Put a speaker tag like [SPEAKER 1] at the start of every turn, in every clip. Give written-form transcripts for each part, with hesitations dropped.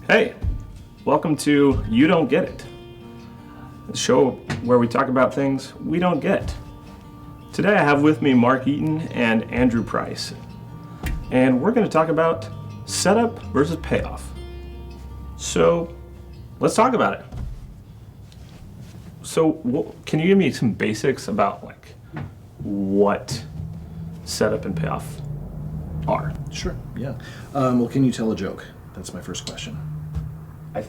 [SPEAKER 1] Hey, welcome to You Don't Get It, the show where we talk about things we don't get. Today I have with me Mark Eaton and Andrew Price, and we're going to talk about setup versus payoff. So let's talk about it. So can you give me some basics about what setup and payoff are?
[SPEAKER 2] Sure, yeah. Well, can you tell a joke? That's my first question.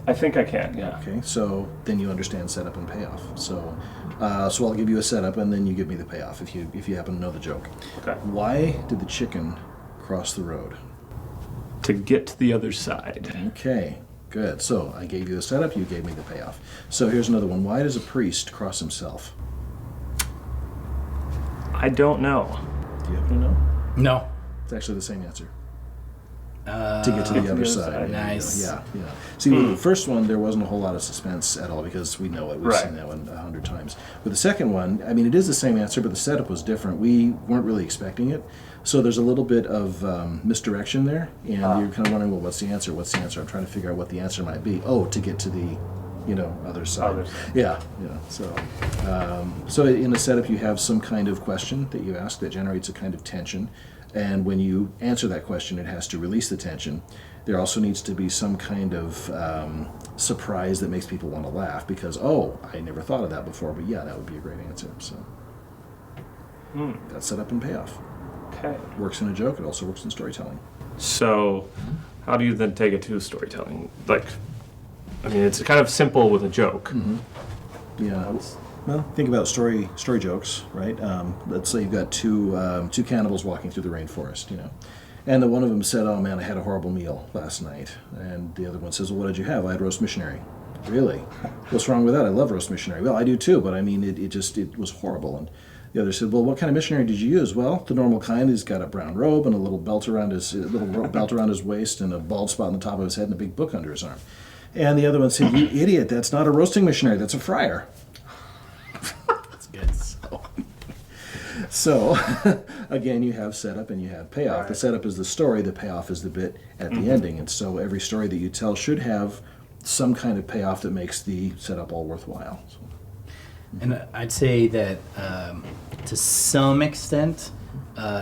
[SPEAKER 1] I think I can, yeah.
[SPEAKER 2] Okay, so then you understand setup and payoff. So I'll give you a setup, and then you give me the payoff if you happen to know the joke.
[SPEAKER 1] Okay.
[SPEAKER 2] Why did the chicken cross the road?
[SPEAKER 1] To get to the other side.
[SPEAKER 2] Okay, good. So I gave you the setup, you gave me the payoff. So here's another one. Why does a priest cross himself?
[SPEAKER 1] I don't know.
[SPEAKER 2] Do you happen to know?
[SPEAKER 3] No.
[SPEAKER 2] It's actually the same answer. To get to the other side.
[SPEAKER 3] Nice.
[SPEAKER 2] Yeah. See, with the first one, there wasn't a whole lot of suspense at all because we know it. We've seen that one 100 times. With the second one, I mean, it is the same answer, but the setup was different. We weren't really expecting it. So there's a little bit of misdirection there, and you're kind of wondering, well, what's the answer? What's the answer? I'm trying to figure out what the answer might be. Oh, to get to the, other side. Yeah. So in the setup, you have some kind of question that you ask that generates a kind of tension. And when you answer that question, it has to release the tension. There also needs to be some kind of surprise that makes people want to laugh because, oh, I never thought of that before, but yeah, that would be a great answer. So that's setup and payoff.
[SPEAKER 1] Okay.
[SPEAKER 2] Works in a joke. It also works in storytelling.
[SPEAKER 1] So how do you then take it to storytelling? It's kind of simple with a joke.
[SPEAKER 2] Mm-hmm. Yeah. Well, think about story jokes, right? Let's say you've got two cannibals walking through the rainforest, and the one of them said, "Oh man, I had a horrible meal last night," and the other one says, "Well, what did you have?" "I had roast missionary." "Really? What's wrong with that?" "I love roast missionary." "Well, I do too, but I mean, it was horrible." And the other said, "Well, what kind of missionary did you use?" "Well, the normal kind. He's got a brown robe and a little belt around his waist and a bald spot on the top of his head and a big book under his arm." And the other one said, "You idiot! That's not a roasting missionary. That's a friar." So, again, you have setup and you have payoff. Right. The setup is the story, the payoff is the bit at the ending. And so every story that you tell should have some kind of payoff that makes the setup all worthwhile. So.
[SPEAKER 3] And I'd say that to some extent,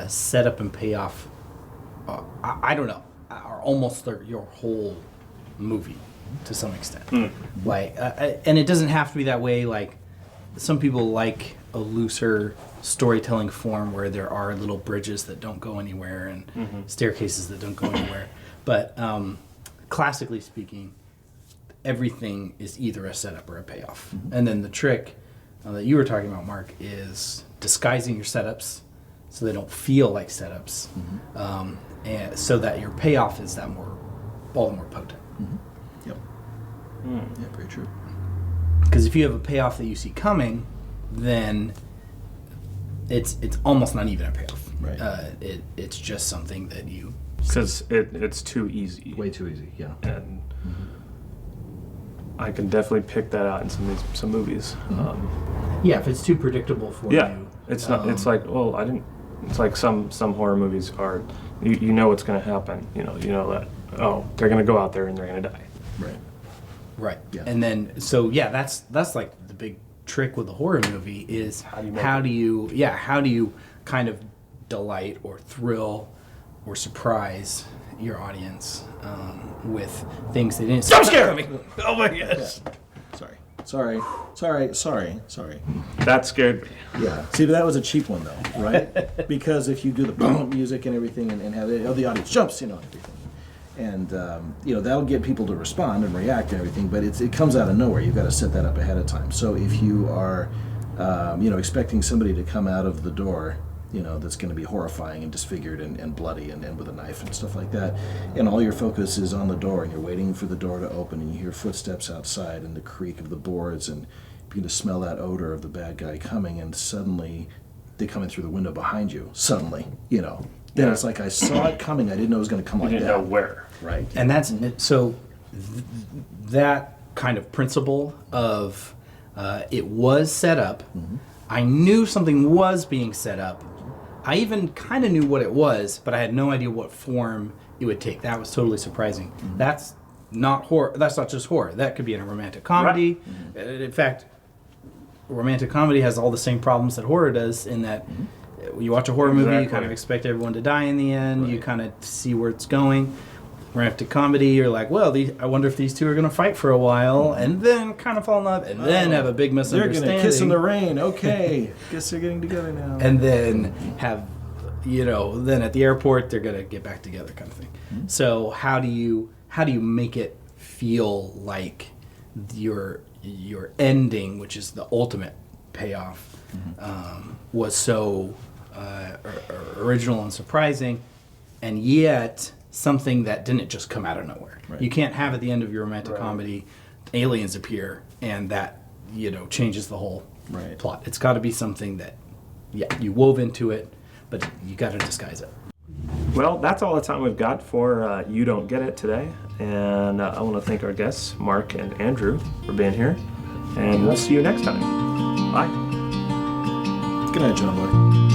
[SPEAKER 3] setup and payoff, I don't know, are almost your whole movie to some extent. Mm-hmm. And it doesn't have to be that way. Like, some people like a looser storytelling form where there are little bridges that don't go anywhere and staircases that don't go anywhere. But classically speaking, everything is either a setup or a payoff. Mm-hmm. And then the trick that you were talking about, Mark, is disguising your setups so they don't feel like setups, and so that your payoff is all the more potent.
[SPEAKER 2] Mm-hmm. Yep. Yeah, very true.
[SPEAKER 3] Because if you have a payoff that you see coming, then it's almost not even a payoff.
[SPEAKER 2] Right.
[SPEAKER 3] It's just something that you...
[SPEAKER 1] Because it's too easy.
[SPEAKER 2] Way too easy, yeah.
[SPEAKER 1] And I can definitely pick that out in some movies.
[SPEAKER 3] Yeah, if it's too predictable for you.
[SPEAKER 1] Yeah, it's not. It's like, well, I didn't... It's like some horror movies are... You know what's going to happen. You know that, oh, they're going to go out there and they're going to die.
[SPEAKER 3] Right.
[SPEAKER 2] Yeah.
[SPEAKER 3] And then, that's like the big trick with the horror movie is how do you kind of delight or thrill or surprise your audience with things they didn't see coming.
[SPEAKER 1] Oh my gosh.
[SPEAKER 2] Yeah. Sorry.
[SPEAKER 1] That scared me.
[SPEAKER 2] Yeah. See, but that was a cheap one though, right? Because if you do the boom music and everything and have the audience jumps, and everything. And, that'll get people to respond and react and everything, but it comes out of nowhere. You've got to set that up ahead of time. So if you are, expecting somebody to come out of the door, that's going to be horrifying and disfigured and bloody and with a knife and stuff like that, and all your focus is on the door and you're waiting for the door to open and you hear footsteps outside and the creak of the boards and you begin to smell that odor of the bad guy coming, and suddenly they come in through the window behind you. Suddenly, Then it's like I saw it coming. I didn't know it was going to come like that.
[SPEAKER 1] You didn't know where.
[SPEAKER 2] Right.
[SPEAKER 3] And that's so that kind of principle of it was set up. Mm-hmm. I knew something was being set up. I even kind of knew what it was, but I had no idea what form it would take. That was totally surprising. Mm-hmm. not horror. That's not just horror. That could be in a romantic comedy. In fact, romantic comedy has all the same problems that horror does in that you watch a horror movie, you kind of expect everyone to die in the end. You kind of see where it's going. Romantic comedy, you're like, well, I wonder if these two are going to fight for a while, and then kind of fall in love, and then have a big misunderstanding.
[SPEAKER 2] They're going to kiss in the rain. Okay, guess they're getting together now.
[SPEAKER 3] And then have, then at the airport they're going to get back together, kind of thing. So how do you make it feel like your ending, which is the ultimate payoff, was so original and surprising, and yet something that didn't just come out of nowhere.
[SPEAKER 2] Right.
[SPEAKER 3] You can't have at the end of your romantic comedy aliens appear and that changes the whole plot. It's got to be something that you wove into it, but you got to disguise it.
[SPEAKER 1] Well, that's all the time we've got for You Don't Get It today. And I want to thank our guests, Mark and Andrew, for being here. And we'll see you next time. Bye.
[SPEAKER 2] Good night, John Boy.